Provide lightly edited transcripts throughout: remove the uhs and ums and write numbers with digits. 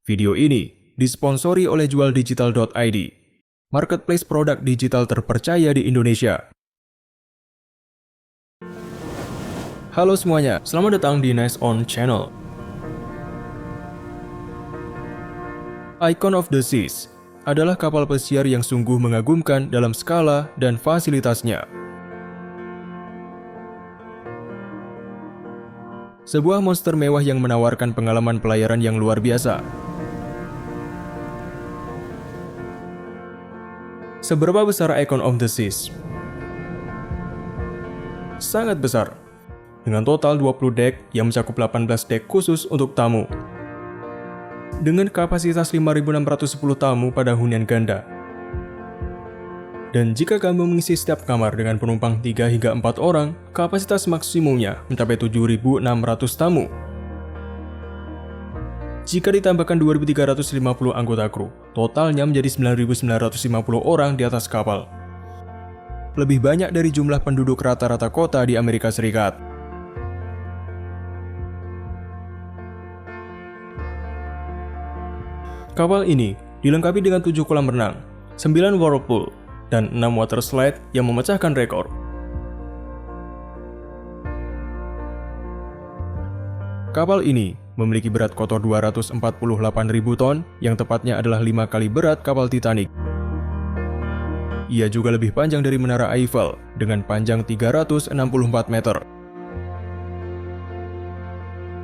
Video ini disponsori oleh jualdigital.id, marketplace produk digital terpercaya di Indonesia. Halo semuanya, selamat datang di Nice On Channel. Icon of the Seas adalah kapal pesiar yang sungguh mengagumkan dalam skala dan fasilitasnya. Sebuah monster mewah yang menawarkan pengalaman pelayaran yang luar biasa. Seberapa besar Icon of the Seas? Sangat besar, dengan total 20 dek yang mencakup 18 dek khusus untuk tamu. Dengan kapasitas 5.610 tamu pada hunian ganda. Dan jika kamu mengisi setiap kamar dengan penumpang 3 hingga 4 orang, kapasitas maksimumnya mencapai 7.600 tamu. Jika ditambahkan 2.350 anggota kru, totalnya menjadi 9.950 orang di atas kapal. Lebih banyak dari jumlah penduduk rata-rata kota di Amerika Serikat. Kapal ini dilengkapi dengan 7 kolam renang, 9 whirlpool, dan 6 water slide yang memecahkan rekor. Kapal ini memiliki berat kotor 248.000 ton, yang tepatnya adalah 5 kali berat kapal Titanic. Ia juga lebih panjang dari Menara Eiffel, dengan panjang 364 meter.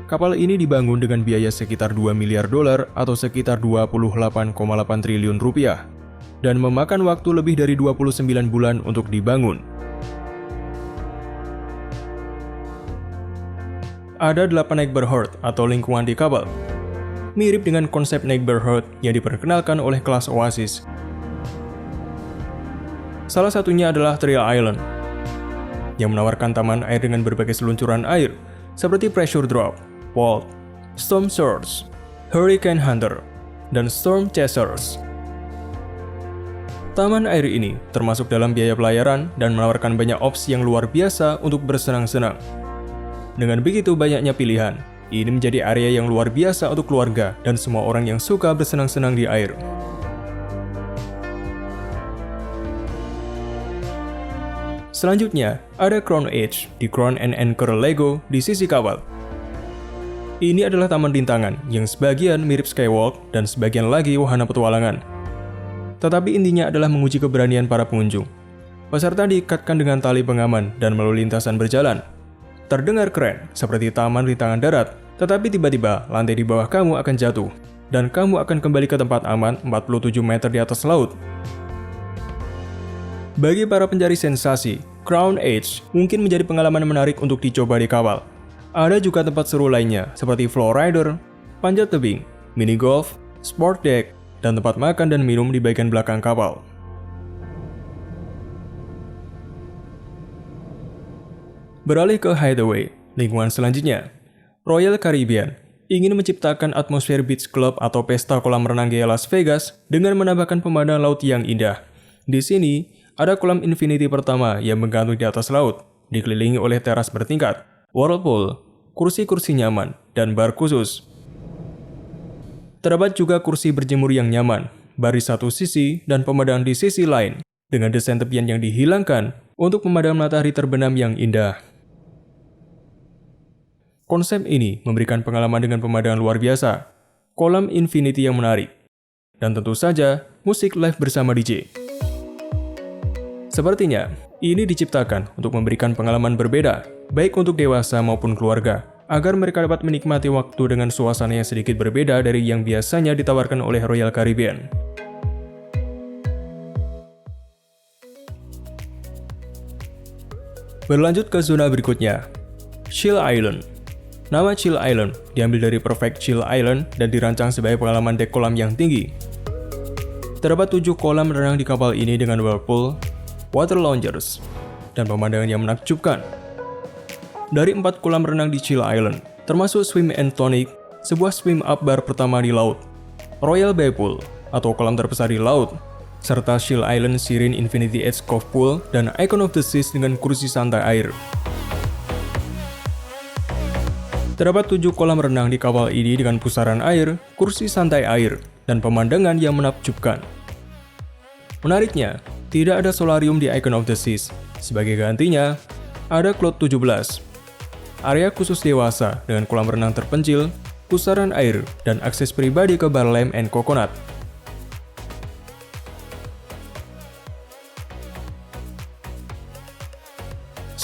Kapal ini dibangun dengan biaya sekitar $2 miliar atau sekitar 28,8 triliun rupiah, dan memakan waktu lebih dari 29 bulan untuk dibangun. Ada 8 neighborhood atau lingkungan di kapal, mirip dengan konsep neighborhood yang diperkenalkan oleh kelas Oasis. Salah satunya adalah Thrill Island, yang menawarkan taman air dengan berbagai seluncuran air, seperti Pressure Drop, Vault, Storm Surge, Hurricane Hunter, dan Storm Chasers. Taman air ini termasuk dalam biaya pelayaran dan menawarkan banyak opsi yang luar biasa untuk bersenang-senang. Dengan begitu banyaknya pilihan, ini menjadi area yang luar biasa untuk keluarga dan semua orang yang suka bersenang-senang di air. Selanjutnya, ada Crown Edge di Crown and Anchor Lego di sisi kapal. Ini adalah taman rintangan yang sebagian mirip Skywalk dan sebagian lagi wahana petualangan. Tetapi intinya adalah menguji keberanian para pengunjung. Peserta diikatkan dengan tali pengaman dan melalui lintasan berjalan. Terdengar keren, seperti taman rintangan darat, tetapi tiba-tiba lantai di bawah kamu akan jatuh, dan kamu akan kembali ke tempat aman 47 meter di atas laut. Bagi para pencari sensasi, Crown Edge mungkin menjadi pengalaman menarik untuk dicoba di kapal. Ada juga tempat seru lainnya, seperti flow rider, panjat tebing, mini golf, sport deck, dan tempat makan dan minum di bagian belakang kapal. Beralih ke Hideaway, lingkungan selanjutnya. Royal Caribbean ingin menciptakan atmosfer beach club atau pesta kolam renang gaya Las Vegas dengan menambahkan pemandangan laut yang indah. Di sini, ada kolam infinity pertama yang menggantung di atas laut, dikelilingi oleh teras bertingkat, whirlpool, kursi-kursi nyaman, dan bar khusus. Terdapat juga kursi berjemur yang nyaman, bar di satu sisi, dan pemandangan di sisi lain, dengan desain tepian yang dihilangkan untuk pemandangan matahari terbenam yang indah. Konsep ini memberikan pengalaman dengan pemandangan luar biasa, kolam infinity yang menarik, dan tentu saja musik live bersama DJ. Sepertinya, ini diciptakan untuk memberikan pengalaman berbeda, baik untuk dewasa maupun keluarga, agar mereka dapat menikmati waktu dengan suasana yang sedikit berbeda dari yang biasanya ditawarkan oleh Royal Caribbean. Berlanjut ke zona berikutnya, Chill Island. Nama Chill Island diambil dari Perfect Chill Island dan dirancang sebagai pengalaman dek kolam yang tinggi. Terdapat 7 kolam renang di kapal ini dengan whirlpool, water loungers, dan pemandangan yang menakjubkan. Dari 4 kolam renang di Chill Island, termasuk Swim and Tonic, sebuah swim up bar pertama di laut, Royal Bay Pool, atau kolam terbesar di laut, serta Chill Island Serene Infinity Edge Cove Pool dan Icon of the Seas dengan kursi santai air. Terdapat 7 kolam renang di kapal ini dengan pusaran air, kursi santai air, dan pemandangan yang menakjubkan. Menariknya, tidak ada solarium di Icon of the Seas. Sebagai gantinya, ada Cloud 17. Area khusus dewasa dengan kolam renang terpencil, pusaran air, dan akses pribadi ke bar Lamb and Coconut.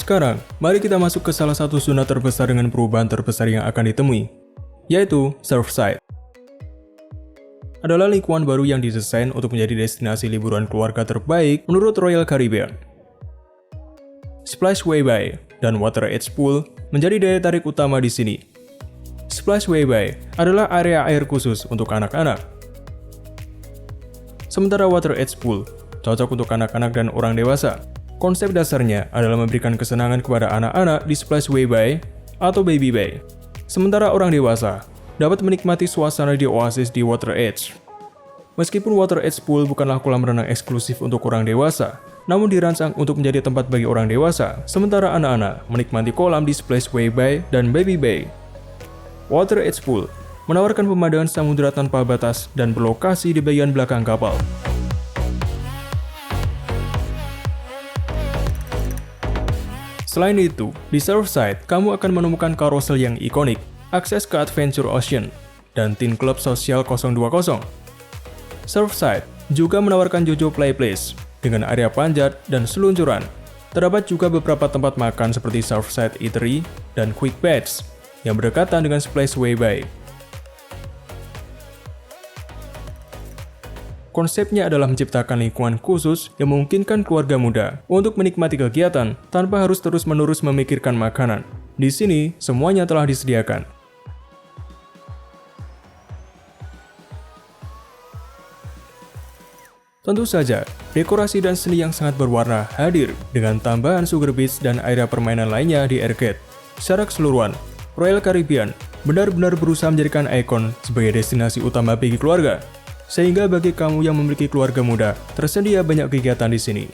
Sekarang, mari kita masuk ke salah satu zona terbesar dengan perubahan terbesar yang akan ditemui, yaitu Surfside. Adalah lingkungan baru yang didesain untuk menjadi destinasi liburan keluarga terbaik menurut Royal Caribbean. Splashway Bay dan Water Edge Pool menjadi daya tarik utama di sini. Splashway Bay adalah area air khusus untuk anak-anak. Sementara Water Edge Pool cocok untuk anak-anak dan orang dewasa. Konsep dasarnya adalah memberikan kesenangan kepada anak-anak di Splashway Bay atau Baby Bay. Sementara orang dewasa dapat menikmati suasana di oasis di Water Edge. Meskipun Water Edge Pool bukanlah kolam renang eksklusif untuk orang dewasa, namun dirancang untuk menjadi tempat bagi orang dewasa, sementara anak-anak menikmati kolam di Splashway Bay dan Baby Bay. Water Edge Pool menawarkan pemandangan samudera tanpa batas dan berlokasi di bagian belakang kapal. Selain itu, di Surfside, kamu akan menemukan karosel yang ikonik, akses ke Adventure Ocean, dan Teen Club Sosial 020. Surfside juga menawarkan Jojo Play Place, dengan area panjat dan seluncuran. Terdapat juga beberapa tempat makan seperti Surfside Eatery dan Quick Beds, yang berdekatan dengan Splashway Bay. Konsepnya adalah menciptakan lingkungan khusus yang memungkinkan keluarga muda untuk menikmati kegiatan tanpa harus terus-menerus memikirkan makanan. Di sini, semuanya telah disediakan. Tentu saja, dekorasi dan seni yang sangat berwarna hadir dengan tambahan sugar beach dan area permainan lainnya di arcade. Secara keseluruhan, Royal Caribbean benar-benar berusaha menjadikan Icon sebagai destinasi utama bagi keluarga. Sehingga bagi kamu yang memiliki keluarga muda, tersedia banyak kegiatan di sini.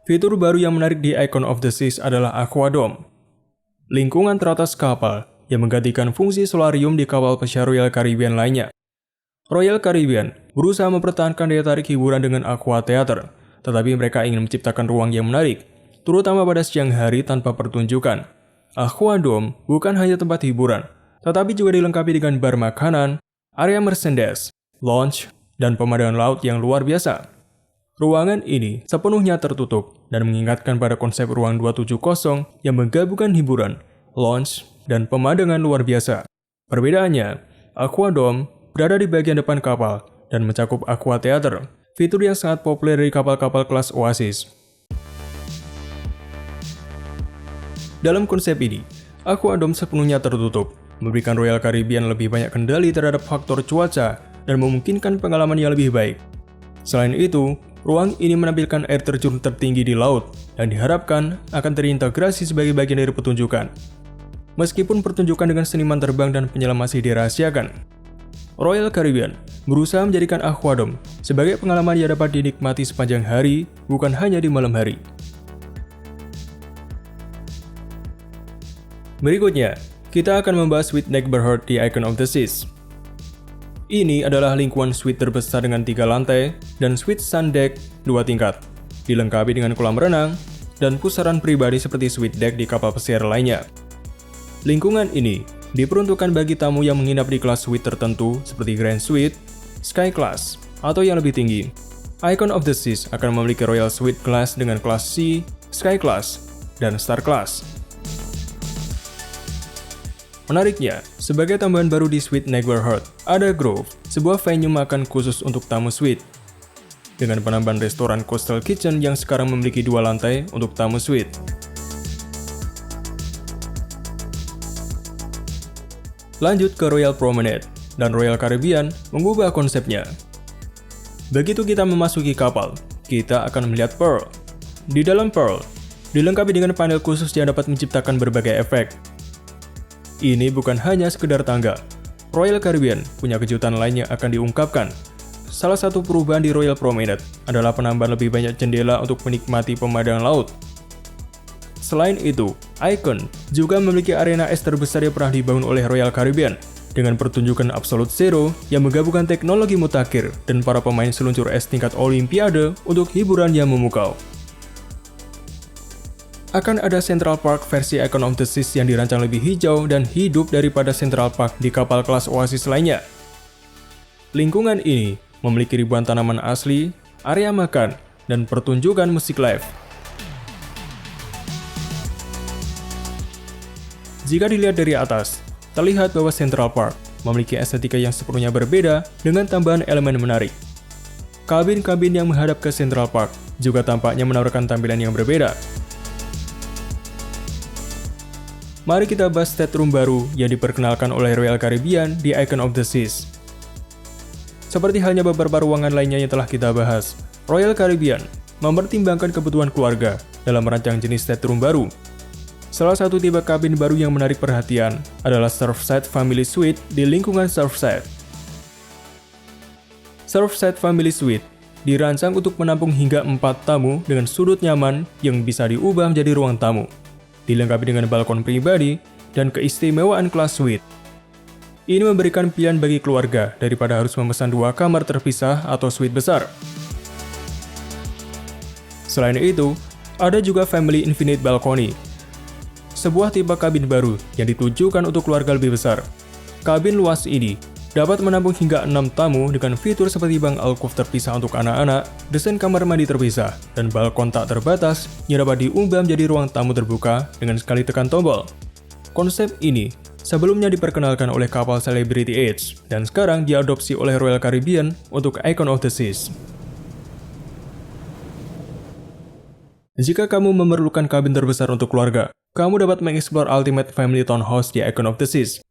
Fitur baru yang menarik di Icon of the Seas adalah Aquadome, lingkungan teratas kapal yang menggantikan fungsi solarium di kapal pesiar Royal Caribbean lainnya. Royal Caribbean berusaha mempertahankan daya tarik hiburan dengan Aqua Theater, tetapi mereka ingin menciptakan ruang yang menarik, terutama pada siang hari tanpa pertunjukan. Aquadome bukan hanya tempat hiburan, tetapi juga dilengkapi dengan bar makanan, area merchandise, lounge, dan pemandangan laut yang luar biasa. Ruangan ini sepenuhnya tertutup dan mengingatkan pada konsep ruang 270 yang menggabungkan hiburan, lounge, dan pemandangan luar biasa. Perbedaannya, Aquadome berada di bagian depan kapal dan mencakup Aqua Theater, fitur yang sangat populer di kapal-kapal kelas Oasis. Dalam konsep ini, Aquadome sepenuhnya tertutup, memberikan Royal Caribbean lebih banyak kendali terhadap faktor cuaca dan memungkinkan pengalaman yang lebih baik. Selain itu, ruang ini menampilkan air terjun tertinggi di laut dan diharapkan akan terintegrasi sebagai bagian dari pertunjukan. Meskipun pertunjukan dengan seniman terbang dan penyelam masih dirahasiakan, Royal Caribbean berusaha menjadikan Aquadome sebagai pengalaman yang dapat dinikmati sepanjang hari, bukan hanya di malam hari. Berikutnya, kita akan membahas Suite Neighborhood di Icon of the Seas. Ini adalah lingkungan suite terbesar dengan 3 lantai dan suite sun deck 2 tingkat, dilengkapi dengan kolam renang dan pusaran pribadi seperti suite deck di kapal pesiar lainnya. Lingkungan ini diperuntukkan bagi tamu yang menginap di kelas suite tertentu seperti Grand Suite, Sky Class, atau yang lebih tinggi. Icon of the Seas akan memiliki Royal Suite Class dengan kelas C, Sky Class, dan Star Class. Menariknya, sebagai tambahan baru di Suite Neighborhood, ada Grove, sebuah venue makan khusus untuk tamu suite. Dengan penambahan restoran Coastal Kitchen yang sekarang memiliki 2 lantai untuk tamu suite. Lanjut ke Royal Promenade, dan Royal Caribbean mengubah konsepnya. Begitu kita memasuki kapal, kita akan melihat Pearl. Di dalam Pearl, dilengkapi dengan panel khusus yang dapat menciptakan berbagai efek. Ini bukan hanya sekedar tangga. Royal Caribbean punya kejutan lain yang akan diungkapkan. Salah satu perubahan di Royal Promenade adalah penambahan lebih banyak jendela untuk menikmati pemandangan laut. Selain itu, Icon juga memiliki arena es terbesar yang pernah dibangun oleh Royal Caribbean dengan pertunjukan Absolute Zero yang menggabungkan teknologi mutakhir dan para pemain seluncur es tingkat Olimpiade untuk hiburan yang memukau. Akan ada Central Park versi Icon of the Seas yang dirancang lebih hijau dan hidup daripada Central Park di kapal kelas Oasis lainnya. Lingkungan ini memiliki ribuan tanaman asli, area makan, dan pertunjukan musik live. Jika dilihat dari atas, terlihat bahwa Central Park memiliki estetika yang sepenuhnya berbeda dengan tambahan elemen menarik. Kabin-kabin yang menghadap ke Central Park juga tampaknya menawarkan tampilan yang berbeda. Mari kita bahas stateroom baru yang diperkenalkan oleh Royal Caribbean di Icon of the Seas. Seperti halnya beberapa ruangan lainnya yang telah kita bahas, Royal Caribbean mempertimbangkan kebutuhan keluarga dalam merancang jenis stateroom baru. Salah satu tipe kabin baru yang menarik perhatian adalah Surfside Family Suite di lingkungan Surfside. Surfside Family Suite dirancang untuk menampung hingga 4 tamu dengan sudut nyaman yang bisa diubah menjadi ruang tamu, dilengkapi dengan balkon pribadi dan keistimewaan kelas suite. Ini memberikan pilihan bagi keluarga daripada harus memesan 2 kamar terpisah atau suite besar. Selain itu, ada juga Family Infinite Balcony, sebuah tipe kabin baru yang ditujukan untuk keluarga lebih besar. Kabin luas ini dapat menampung hingga 6 tamu dengan fitur seperti bang alkof terpisah untuk anak-anak, desain kamar mandi terpisah, dan balkon tak terbatas yang dapat diubah menjadi ruang tamu terbuka dengan sekali tekan tombol. Konsep ini sebelumnya diperkenalkan oleh kapal Celebrity Edge dan sekarang diadopsi oleh Royal Caribbean untuk Icon of the Seas. Jika kamu memerlukan kabin terbesar untuk keluarga, kamu dapat mengeksplor Ultimate Family Townhouse di Icon of the Seas.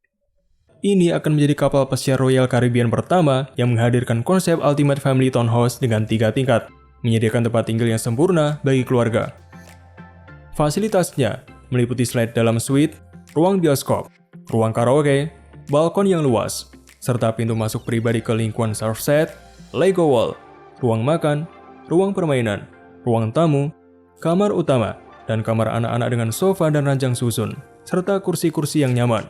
Ini akan menjadi kapal pesiar Royal Caribbean pertama yang menghadirkan konsep Ultimate Family Townhouse dengan 3 tingkat, menyediakan tempat tinggal yang sempurna bagi keluarga. Fasilitasnya meliputi slide dalam suite, ruang bioskop, ruang karaoke, balkon yang luas, serta pintu masuk pribadi ke lingkungan Surfside, Lego Wall, ruang makan, ruang permainan, ruang tamu, kamar utama, dan kamar anak-anak dengan sofa dan ranjang susun, serta kursi-kursi yang nyaman.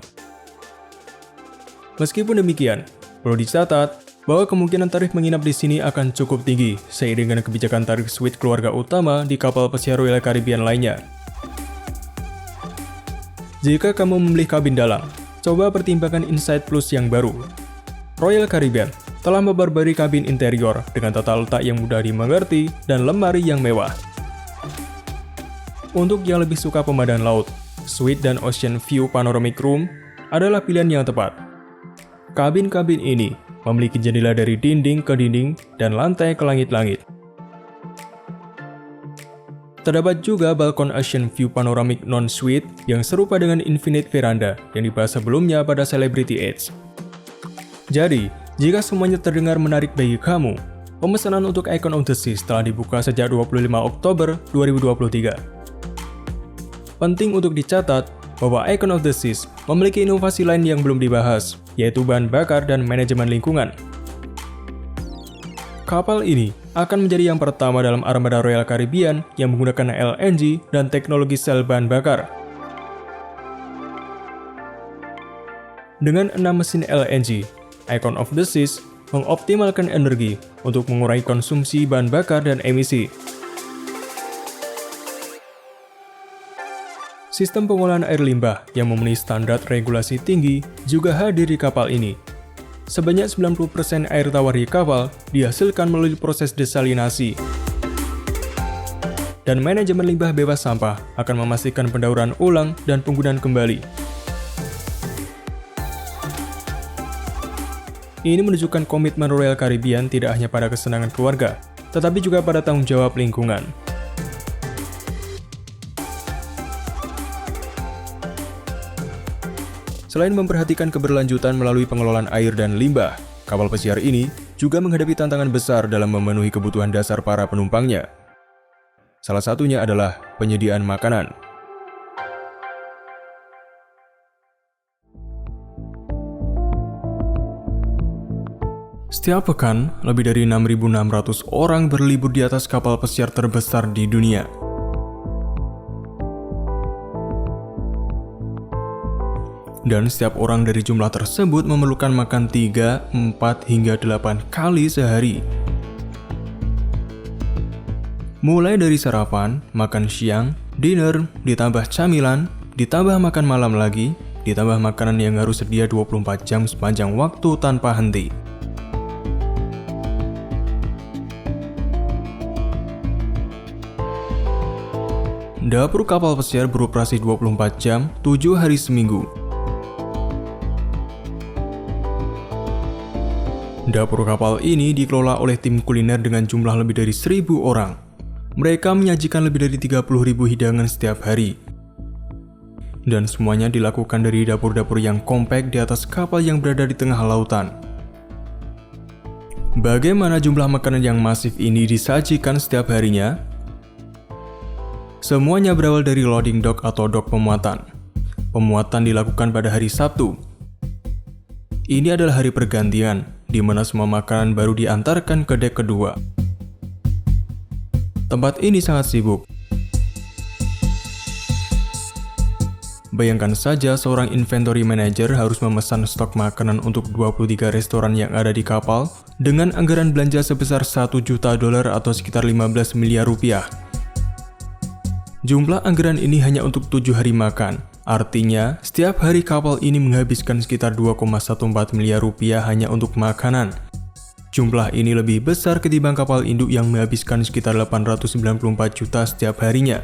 Meskipun demikian, perlu dicatat bahwa kemungkinan tarif menginap di sini akan cukup tinggi seiring dengan kebijakan tarif suite keluarga utama di kapal pesiar Royal Caribbean lainnya. Jika kamu memilih kabin dalam, coba pertimbangkan Insight Plus yang baru. Royal Caribbean telah memperbarui kabin interior dengan tata letak yang mudah dimengerti dan lemari yang mewah. Untuk yang lebih suka pemandangan laut, Suite dan Ocean View Panoramic Room adalah pilihan yang tepat. Kabin-kabin ini memiliki jendela dari dinding ke dinding dan lantai ke langit-langit. Terdapat juga balkon Ocean View Panoramic Non-Suite yang serupa dengan Infinite Veranda yang dibahas sebelumnya pada Celebrity Edge. Jadi, jika semuanya terdengar menarik bagi kamu, pemesanan untuk Icon of the Seas telah dibuka sejak 25 Oktober 2023. Penting untuk dicatat bahwa Icon of the Seas memiliki inovasi lain yang belum dibahas, yaitu bahan bakar dan manajemen lingkungan. Kapal ini akan menjadi yang pertama dalam armada Royal Caribbean yang menggunakan LNG dan teknologi sel bahan bakar. Dengan 6 mesin LNG, Icon of the Seas mengoptimalkan energi untuk mengurangi konsumsi bahan bakar dan emisi. Sistem pengolahan air limbah yang memenuhi standar regulasi tinggi juga hadir di kapal ini. Sebanyak 90% air tawar di kapal dihasilkan melalui proses desalinasi. Dan manajemen limbah bebas sampah akan memastikan pendauran ulang dan penggunaan kembali. Ini menunjukkan komitmen Royal Caribbean tidak hanya pada kesenangan keluarga, tetapi juga pada tanggung jawab lingkungan. Selain memperhatikan keberlanjutan melalui pengelolaan air dan limbah, kapal pesiar ini juga menghadapi tantangan besar dalam memenuhi kebutuhan dasar para penumpangnya. Salah satunya adalah penyediaan makanan. Setiap pekan, lebih dari 6.600 orang berlibur di atas kapal pesiar terbesar di dunia. Dan setiap orang dari jumlah tersebut memerlukan makan 3, 4, hingga 8 kali sehari. Mulai dari sarapan, makan siang, dinner, ditambah camilan, ditambah makan malam lagi, ditambah makanan yang harus sedia 24 jam sepanjang waktu tanpa henti. Dapur kapal pesiar beroperasi 24 jam, 7 hari seminggu. Dapur kapal ini dikelola oleh tim kuliner dengan jumlah lebih dari 1.000 orang. Mereka menyajikan lebih dari 30.000 hidangan setiap hari. Dan semuanya dilakukan dari dapur-dapur yang kompak di atas kapal yang berada di tengah lautan. Bagaimana jumlah makanan yang masif ini disajikan setiap harinya? Semuanya berawal dari loading dock atau dock pemuatan. Pemuatan dilakukan pada hari Sabtu. Ini adalah hari pergantian, di mana semua makanan baru diantarkan ke dek kedua. Tempat ini sangat sibuk. Bayangkan saja seorang inventory manager harus memesan stok makanan untuk 23 restoran yang ada di kapal dengan anggaran belanja sebesar $1 juta atau sekitar 15 miliar rupiah. Jumlah anggaran ini hanya untuk 7 hari makan. Artinya, setiap hari kapal ini menghabiskan sekitar 2,14 miliar rupiah hanya untuk makanan. Jumlah ini lebih besar ketimbang kapal induk yang menghabiskan sekitar 894 juta setiap harinya.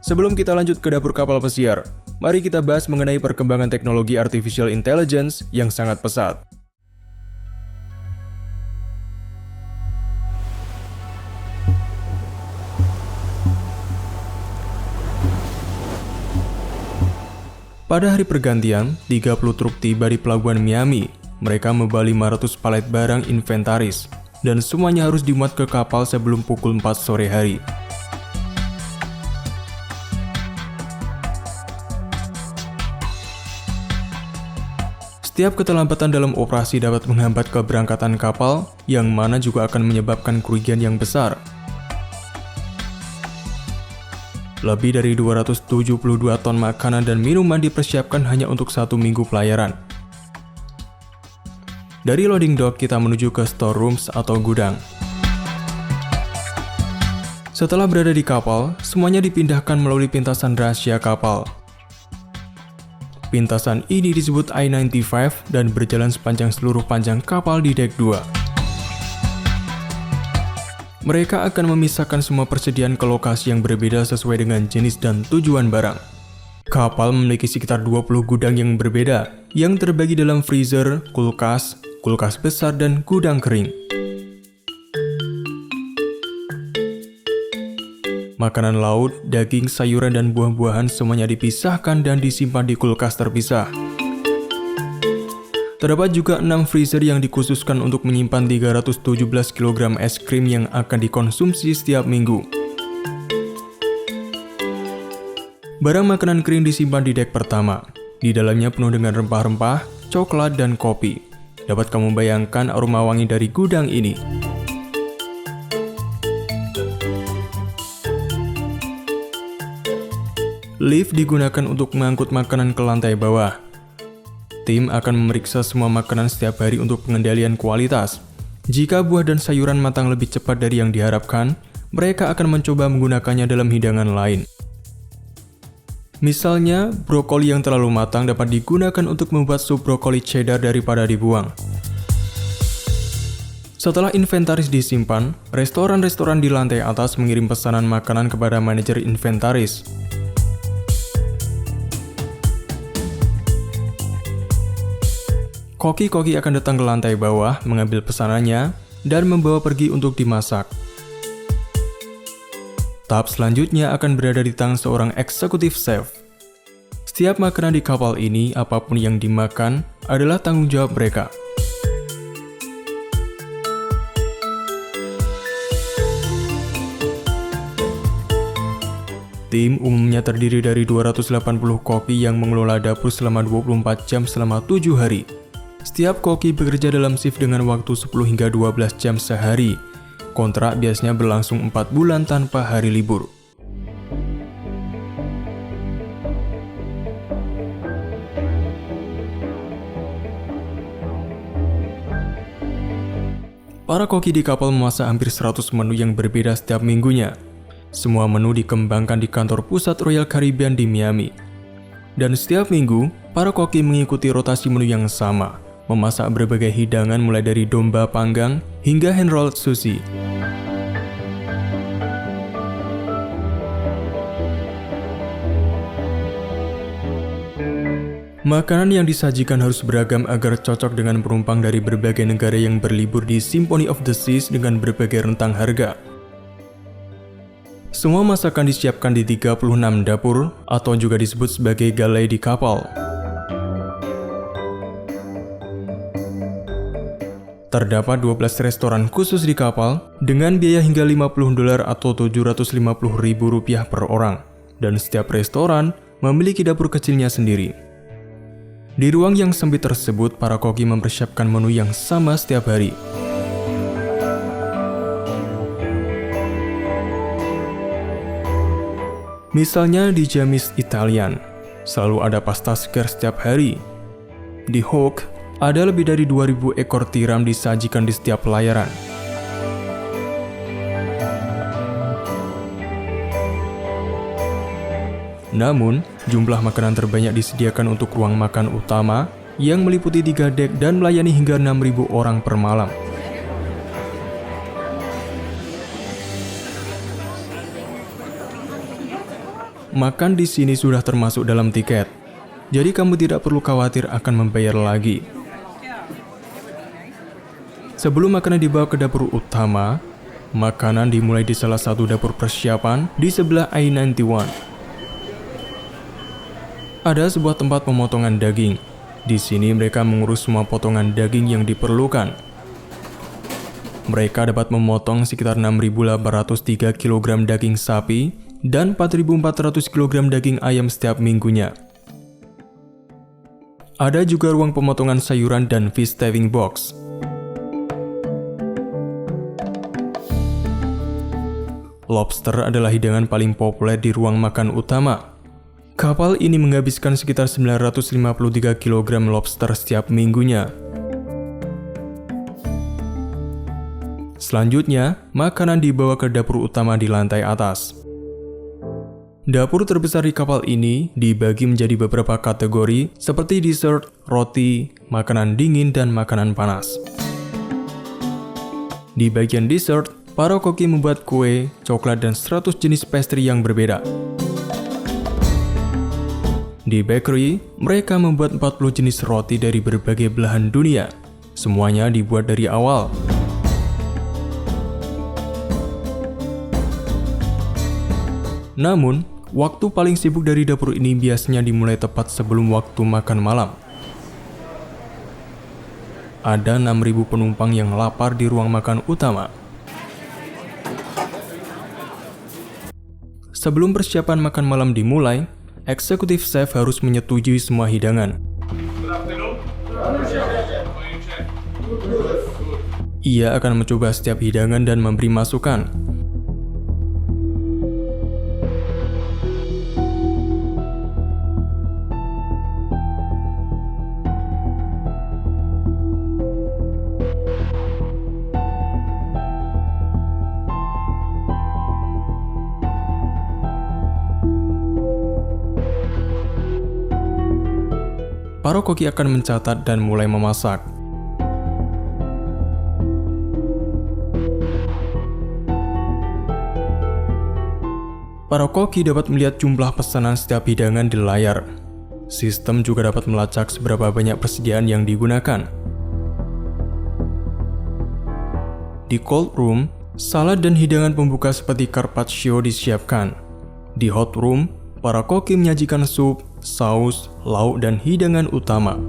Sebelum kita lanjut ke dapur kapal pesiar, mari kita bahas mengenai perkembangan teknologi artificial intelligence yang sangat pesat. Pada hari pergantian, 30 truk tiba di pelabuhan Miami. Mereka membawa 500 palet barang inventaris, dan semuanya harus dimuat ke kapal sebelum pukul 4 sore hari. Setiap keterlambatan dalam operasi dapat menghambat keberangkatan kapal, yang mana juga akan menyebabkan kerugian yang besar. Lebih dari 272 ton makanan dan minuman dipersiapkan hanya untuk 1 minggu pelayaran. Dari loading dock kita menuju ke storerooms atau gudang. Setelah berada di kapal, semuanya dipindahkan melalui pintasan rahasia kapal. Pintasan ini disebut I-95 dan berjalan sepanjang seluruh panjang kapal di dek 2. Mereka akan memisahkan semua persediaan ke lokasi yang berbeda sesuai dengan jenis dan tujuan barang. Kapal memiliki sekitar 20 gudang yang berbeda, yang terbagi dalam freezer, kulkas besar, dan gudang kering. Makanan laut, daging, sayuran, dan buah-buahan semuanya dipisahkan dan disimpan di kulkas terpisah. Terdapat juga 6 freezer yang dikhususkan untuk menyimpan 317 kg es krim yang akan dikonsumsi setiap minggu. Barang makanan kering disimpan di dek pertama. Di dalamnya penuh dengan rempah-rempah, coklat, dan kopi. Dapat kamu bayangkan aroma wangi dari gudang ini. Lift digunakan untuk mengangkut makanan ke lantai bawah. Tim akan memeriksa semua makanan setiap hari untuk pengendalian kualitas. Jika buah dan sayuran matang lebih cepat dari yang diharapkan, mereka akan mencoba menggunakannya dalam hidangan lain. Misalnya, brokoli yang terlalu matang dapat digunakan untuk membuat sup brokoli cheddar daripada dibuang. Setelah inventaris disimpan, restoran-restoran di lantai atas mengirim pesanan makanan kepada manajer inventaris. Koki-koki akan datang ke lantai bawah, mengambil pesanannya, dan membawa pergi untuk dimasak. Tahap selanjutnya akan berada di tangan seorang eksekutif chef. Setiap makanan di kapal ini, apapun yang dimakan, adalah tanggung jawab mereka. Tim umumnya terdiri dari 280 koki yang mengelola dapur selama 24 jam selama 7 hari. Setiap koki bekerja dalam shift dengan waktu 10 hingga 12 jam sehari. Kontrak biasanya berlangsung 4 bulan tanpa hari libur. Para koki di kapal memasak hampir 100 menu yang berbeda setiap minggunya. Semua menu dikembangkan di kantor pusat Royal Caribbean di Miami. Dan setiap minggu, para koki mengikuti rotasi menu yang sama, memasak berbagai hidangan mulai dari domba panggang hingga hand rolled sushi. Makanan yang disajikan harus beragam agar cocok dengan penumpang dari berbagai negara yang berlibur di Symphony of the Seas dengan berbagai rentang harga. Semua masakan disiapkan di 36 dapur atau juga disebut sebagai galai di kapal. Terdapat 12 restoran khusus di kapal dengan biaya hingga $50 atau Rp750.000 per orang, dan setiap restoran memiliki dapur kecilnya sendiri. Di ruang yang sempit tersebut, para koki mempersiapkan menu yang sama setiap hari. Misalnya di Jamis Italian, selalu ada pasta segar setiap hari. Di Hawk, ada lebih dari 2.000 ekor tiram disajikan di setiap pelayaran. Namun, jumlah makanan terbanyak disediakan untuk ruang makan utama yang meliputi 3 dek dan melayani hingga 6.000 orang per malam. Makan di sini sudah termasuk dalam tiket, jadi kamu tidak perlu khawatir akan membayar lagi. Sebelum makanan dibawa ke dapur utama, makanan dimulai di salah satu dapur persiapan di sebelah I-91. Ada sebuah tempat pemotongan daging. Di sini mereka mengurus semua potongan daging yang diperlukan. Mereka dapat memotong sekitar 6.803 kg daging sapi dan 4.400 kg daging ayam setiap minggunya. Ada juga ruang pemotongan sayuran dan fish stewing box. Lobster adalah hidangan paling populer di ruang makan utama. Kapal ini menghabiskan sekitar 953 kg lobster setiap minggunya. Selanjutnya, makanan dibawa ke dapur utama di lantai atas. Dapur terbesar di kapal ini dibagi menjadi beberapa kategori seperti dessert, roti, makanan dingin, dan makanan panas. Di bagian dessert, para koki membuat kue, coklat, dan 100 jenis pastry yang berbeda. Di bakery, mereka membuat 40 jenis roti dari berbagai belahan dunia. Semuanya dibuat dari awal. Namun, waktu paling sibuk dari dapur ini biasanya dimulai tepat sebelum waktu makan malam. Ada 6.000 penumpang yang lapar di ruang makan utama. Sebelum persiapan makan malam dimulai, eksekutif chef harus menyetujui semua hidangan. Ia akan mencoba setiap hidangan dan memberi masukan. Para koki akan mencatat dan mulai memasak. Para koki dapat melihat jumlah pesanan setiap hidangan di layar. Sistem juga dapat melacak seberapa banyak persediaan yang digunakan. Di cold room, salad dan hidangan pembuka seperti carpaccio disiapkan. Di hot room, para koki menyajikan sup, saus, lauk, dan hidangan utama.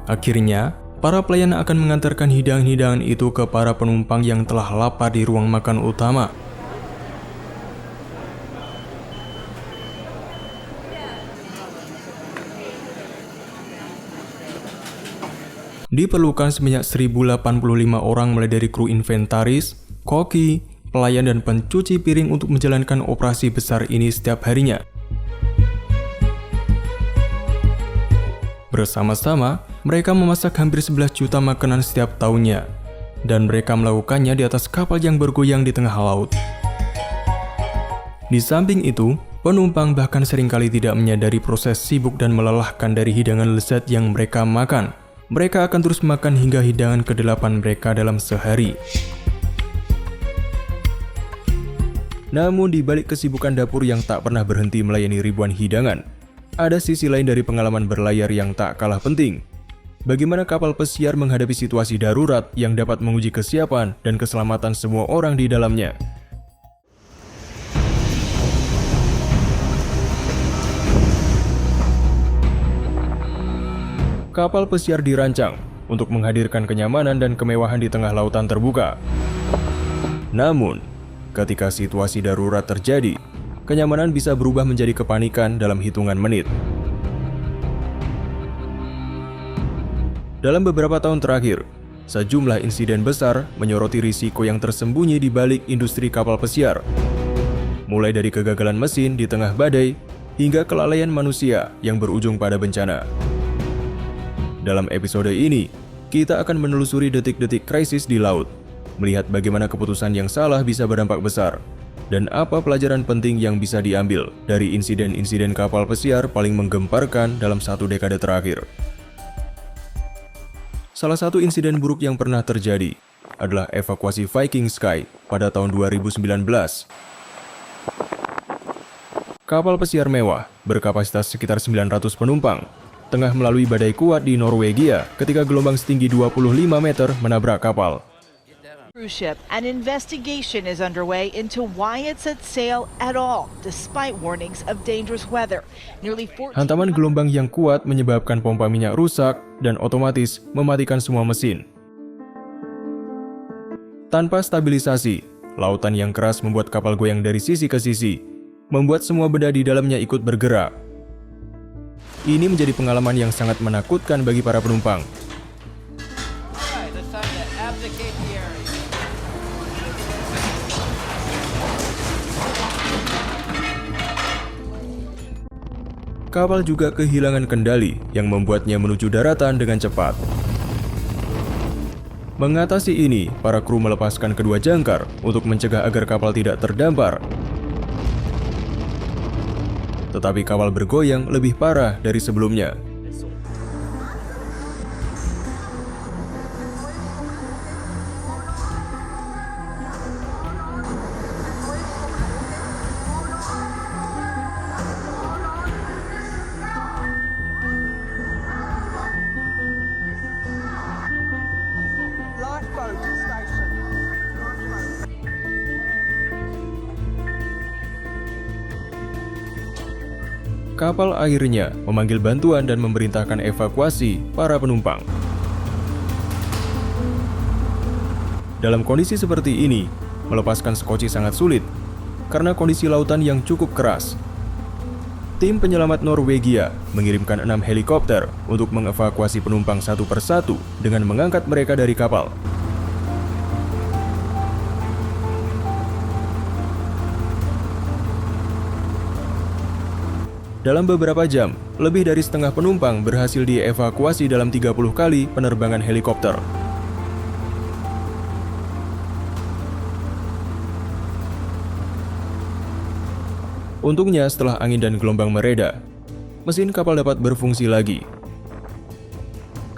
Akhirnya, Para pelayan akan mengantarkan hidangan-hidangan itu ke para penumpang yang telah lapar di ruang makan utama. Diperlukan sebanyak 1085 orang mulai dari kru inventaris, koki, pelayan dan pencuci piring untuk menjalankan operasi besar ini setiap harinya. Bersama-sama, mereka memasak hampir 11 juta makanan setiap tahunnya, dan mereka melakukannya di atas kapal yang bergoyang di tengah laut. Di samping itu, penumpang bahkan seringkali tidak menyadari proses sibuk dan melelahkan dari hidangan lezat yang mereka makan. Mereka akan terus makan hingga hidangan ke-8 mereka dalam sehari. Namun di balik kesibukan dapur yang tak pernah berhenti melayani ribuan hidangan, ada sisi lain dari pengalaman berlayar yang tak kalah penting. Bagaimana kapal pesiar menghadapi situasi darurat yang dapat menguji kesiapan dan keselamatan semua orang di dalamnya. Kapal pesiar dirancang untuk menghadirkan kenyamanan dan kemewahan di tengah lautan terbuka. Namun, ketika situasi darurat terjadi, kenyamanan bisa berubah menjadi kepanikan dalam hitungan menit. Dalam beberapa tahun terakhir, sejumlah insiden besar menyoroti risiko yang tersembunyi di balik industri kapal pesiar. Mulai dari kegagalan mesin di tengah badai, hingga kelalaian manusia yang berujung pada bencana. Dalam episode ini, kita akan menelusuri detik-detik krisis di laut, melihat bagaimana keputusan yang salah bisa berdampak besar, dan apa pelajaran penting yang bisa diambil dari insiden-insiden kapal pesiar paling menggemparkan dalam 1 dekade terakhir. Salah satu insiden buruk yang pernah terjadi adalah evakuasi Viking Sky pada tahun 2019. Kapal pesiar mewah berkapasitas sekitar 900 penumpang tengah melalui badai kuat di Norwegia ketika gelombang setinggi 25 meter menabrak kapal. Cruise ship, an investigation is underway into why it set sail at all, despite warnings of dangerous weather. Hantaman gelombang yang kuat menyebabkan pompa minyak rusak dan otomatis mematikan semua mesin. Tanpa stabilisasi, lautan yang keras membuat kapal goyang dari sisi ke sisi, membuat semua benda di dalamnya ikut bergerak. Ini menjadi pengalaman yang sangat menakutkan bagi para penumpang. Kapal juga kehilangan kendali yang membuatnya menuju daratan dengan cepat. Mengatasi ini, para kru melepaskan kedua jangkar untuk mencegah agar kapal tidak terdampar. Tetapi kapal bergoyang lebih parah dari sebelumnya. Kapal akhirnya memanggil bantuan dan memerintahkan evakuasi para penumpang. Dalam kondisi seperti ini, melepaskan skoci sangat sulit karena kondisi lautan yang cukup keras. Tim penyelamat Norwegia mengirimkan 6 helikopter untuk mengevakuasi penumpang satu persatu dengan mengangkat mereka dari kapal. Dalam beberapa jam, lebih dari setengah penumpang berhasil dievakuasi dalam 30 kali penerbangan helikopter. Untungnya setelah angin dan gelombang mereda, mesin kapal dapat berfungsi lagi.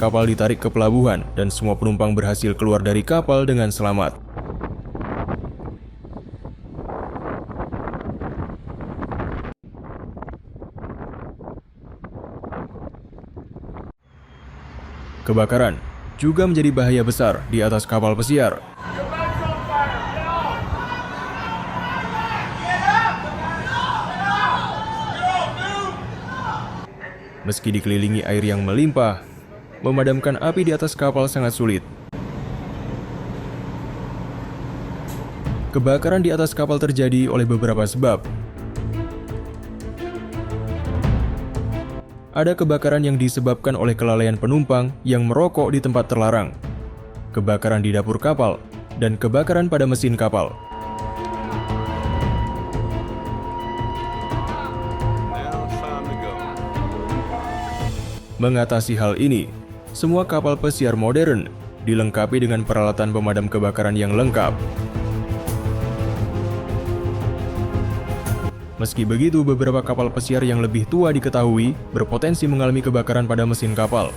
Kapal ditarik ke pelabuhan dan semua penumpang berhasil keluar dari kapal dengan selamat. Kebakaran juga menjadi bahaya besar di atas kapal pesiar. Meski dikelilingi air yang melimpah, memadamkan api di atas kapal sangat sulit. Kebakaran di atas kapal terjadi oleh beberapa sebab. Ada kebakaran yang disebabkan oleh kelalaian penumpang yang merokok di tempat terlarang, kebakaran di dapur kapal, dan kebakaran pada mesin kapal. Mengatasi hal ini, semua kapal pesiar modern dilengkapi dengan peralatan pemadam kebakaran yang lengkap. Meski begitu, beberapa kapal pesiar yang lebih tua diketahui berpotensi mengalami kebakaran pada mesin kapal.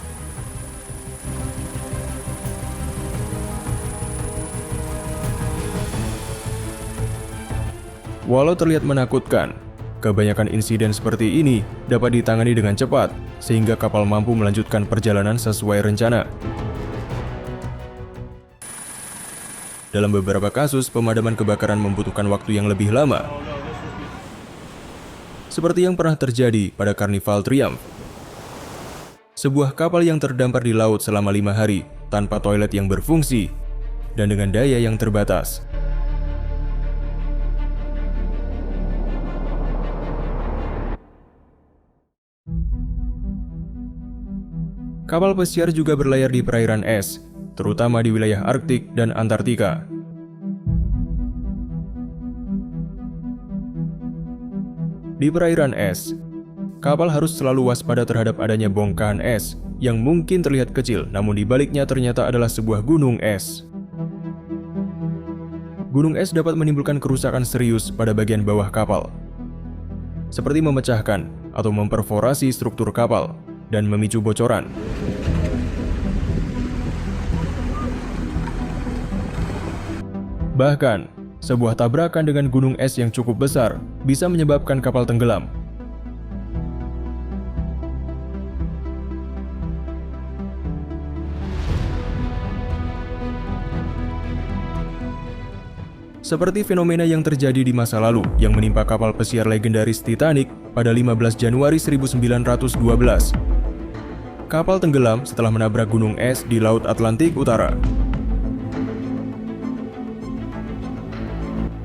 Walau terlihat menakutkan, kebanyakan insiden seperti ini dapat ditangani dengan cepat, sehingga kapal mampu melanjutkan perjalanan sesuai rencana. Dalam beberapa kasus, pemadaman kebakaran membutuhkan waktu yang lebih lama. Seperti yang pernah terjadi pada Carnival Triumph. Sebuah kapal yang terdampar di laut selama 5 hari tanpa toilet yang berfungsi dan dengan daya yang terbatas. Kapal pesiar juga berlayar di perairan es, terutama di wilayah Arktik dan Antartika. Di perairan es, kapal harus selalu waspada terhadap adanya bongkahan es yang mungkin terlihat kecil, namun di baliknya ternyata adalah sebuah gunung es. Gunung es dapat menimbulkan kerusakan serius pada bagian bawah kapal, seperti memecahkan atau memperforasi struktur kapal dan memicu bocoran. Bahkan, sebuah tabrakan dengan gunung es yang cukup besar bisa menyebabkan kapal tenggelam. Seperti fenomena yang terjadi di masa lalu yang menimpa kapal pesiar legendaris Titanic pada 15 Januari 1912. Kapal tenggelam setelah menabrak gunung es di Laut Atlantik Utara.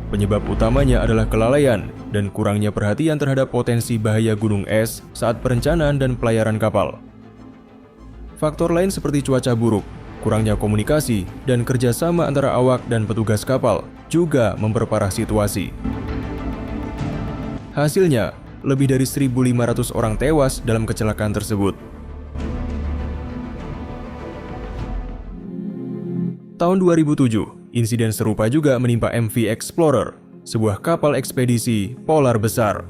Penyebab utamanya adalah kelalaian dan kurangnya perhatian terhadap potensi bahaya gunung es saat perencanaan dan pelayaran kapal. Faktor lain seperti cuaca buruk, kurangnya komunikasi, dan kerjasama antara awak dan petugas kapal juga memperparah situasi. Hasilnya, lebih dari 1.500 orang tewas dalam kecelakaan tersebut. Tahun 2007, insiden serupa juga menimpa MV Explorer, sebuah kapal ekspedisi polar besar.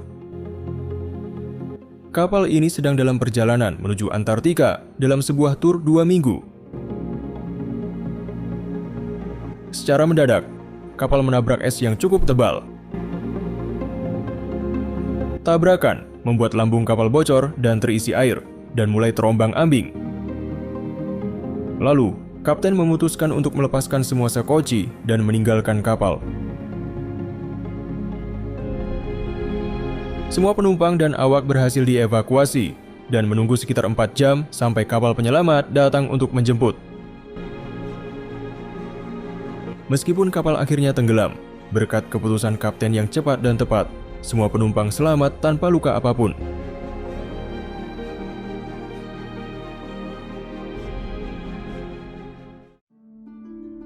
Kapal ini sedang dalam perjalanan menuju Antartika dalam sebuah tur 2 minggu. Secara mendadak, kapal menabrak es yang cukup tebal. Tabrakan membuat lambung kapal bocor dan terisi air, dan mulai terombang-ambing. Lalu, kapten memutuskan untuk melepaskan semua sekoci dan meninggalkan kapal. Semua penumpang dan awak berhasil dievakuasi dan menunggu sekitar 4 jam sampai kapal penyelamat datang untuk menjemput. Meskipun kapal akhirnya tenggelam, berkat keputusan kapten yang cepat dan tepat, semua penumpang selamat tanpa luka apapun.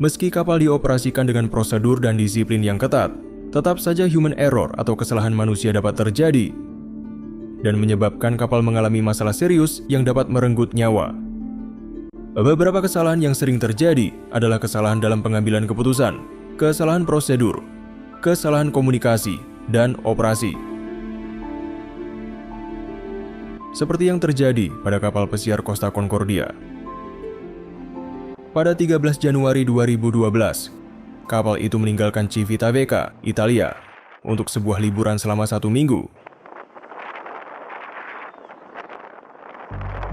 Meski kapal dioperasikan dengan prosedur dan disiplin yang ketat, tetap saja human error atau kesalahan manusia dapat terjadi dan menyebabkan kapal mengalami masalah serius yang dapat merenggut nyawa. Beberapa kesalahan yang sering terjadi adalah kesalahan dalam pengambilan keputusan, kesalahan prosedur, kesalahan komunikasi, dan operasi. Seperti yang terjadi pada kapal pesiar Costa Concordia. Pada 13 Januari 2012, kapal itu meninggalkan Civitavecchia, Italia, untuk sebuah liburan selama 1 minggu.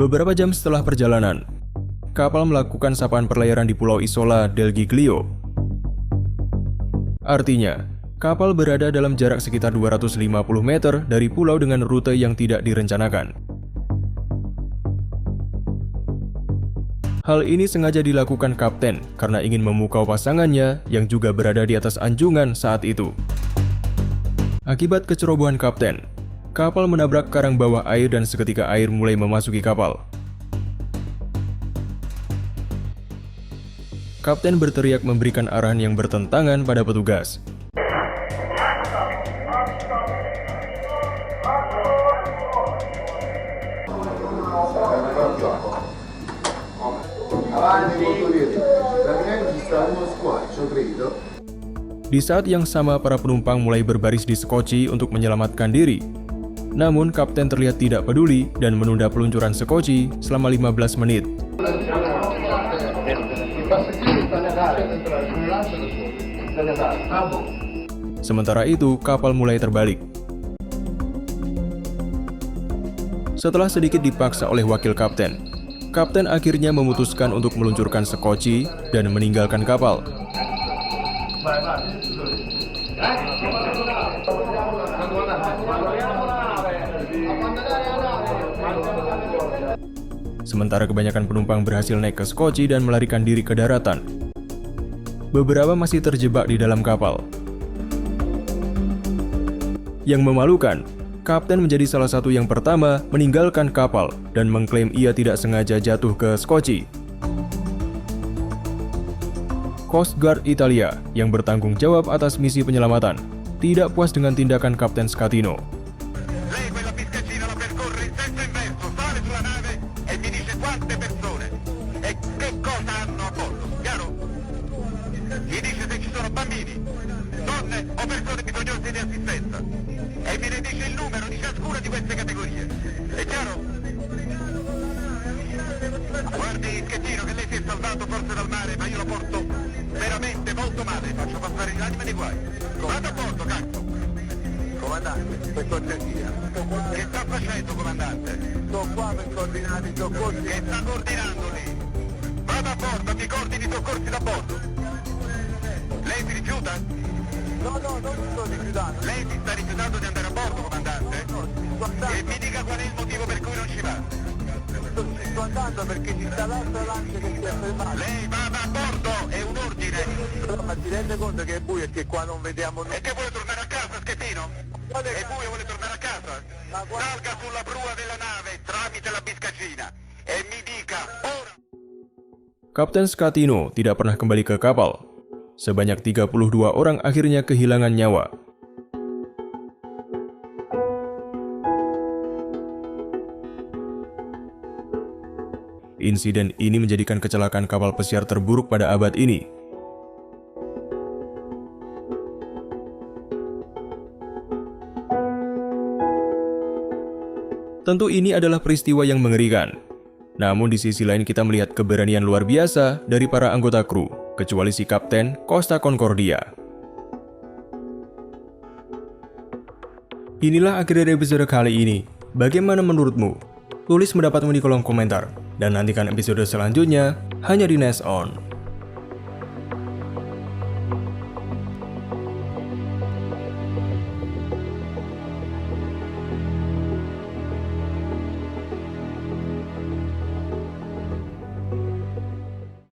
Beberapa jam setelah perjalanan, kapal melakukan sapaan perlayaran di Pulau Isola del Giglio. Artinya, kapal berada dalam jarak sekitar 250 meter dari pulau dengan rute yang tidak direncanakan. Hal ini sengaja dilakukan kapten karena ingin memukau pasangannya yang juga berada di atas anjungan saat itu. Akibat kecerobohan kapten, kapal menabrak karang bawah air dan seketika air mulai memasuki kapal. Kapten berteriak memberikan arahan yang bertentangan pada petugas. Di saat yang sama, para penumpang mulai berbaris di sekoci untuk menyelamatkan diri. Namun, kapten terlihat tidak peduli dan menunda peluncuran sekoci selama 15 menit. Sementara itu, kapal mulai terbalik. Setelah sedikit dipaksa oleh wakil kapten, kapten akhirnya memutuskan untuk meluncurkan sekoci dan meninggalkan kapal. Sementara kebanyakan penumpang berhasil naik ke sekoci dan melarikan diri ke daratan. Beberapa masih terjebak di dalam kapal. Yang memalukan, kapten menjadi salah satu yang pertama meninggalkan kapal dan mengklaim ia tidak sengaja jatuh ke sekoci. Coast Guard Italia yang bertanggung jawab atas misi penyelamatan tidak puas dengan tindakan Kapten Scatino. Guardi Schettino che lei si è salvato forse dal mare, ma io lo porto veramente molto male, faccio passare gli anime nei guai. Vado a bordo, cazzo! Comandante, per cortesia. Che sta facendo, comandante? Sto qua per coordinare i soccorsi. Che sta coordinando lì? Vado a bordo, mi coordini i soccorsi da bordo. Lei si rifiuta? No, non mi sto rifiutando. Lei si sta rifiutando di andare a bordo, comandante? No, e mi dica qual è il motivo per cui non ci va. Sto andando perché ci sta l'altra lancia che si è fermata. Lei vada a bordo, è un ordine. Però ma ti rende conto che è buio e che qua non vediamo nulla? E che vuole tornare a casa, Schettino? È buio, vuole tornare a casa? Salga sulla prua della nave tramite la biscacina e mi dica ora. Kapten Scatino tidak pernah kembali ke kapal. Sebanyak 32 orang akhirnya kehilangan nyawa. Insiden ini menjadikan kecelakaan kapal pesiar terburuk pada abad ini. Tentu ini adalah peristiwa yang mengerikan. Namun di sisi lain kita melihat keberanian luar biasa dari para anggota kru, kecuali si Kapten Costa Concordia. Inilah akhir dari episode kali ini. Bagaimana menurutmu? Tulis pendapatmu di kolom komentar. Dan nantikan episode selanjutnya hanya di Next On.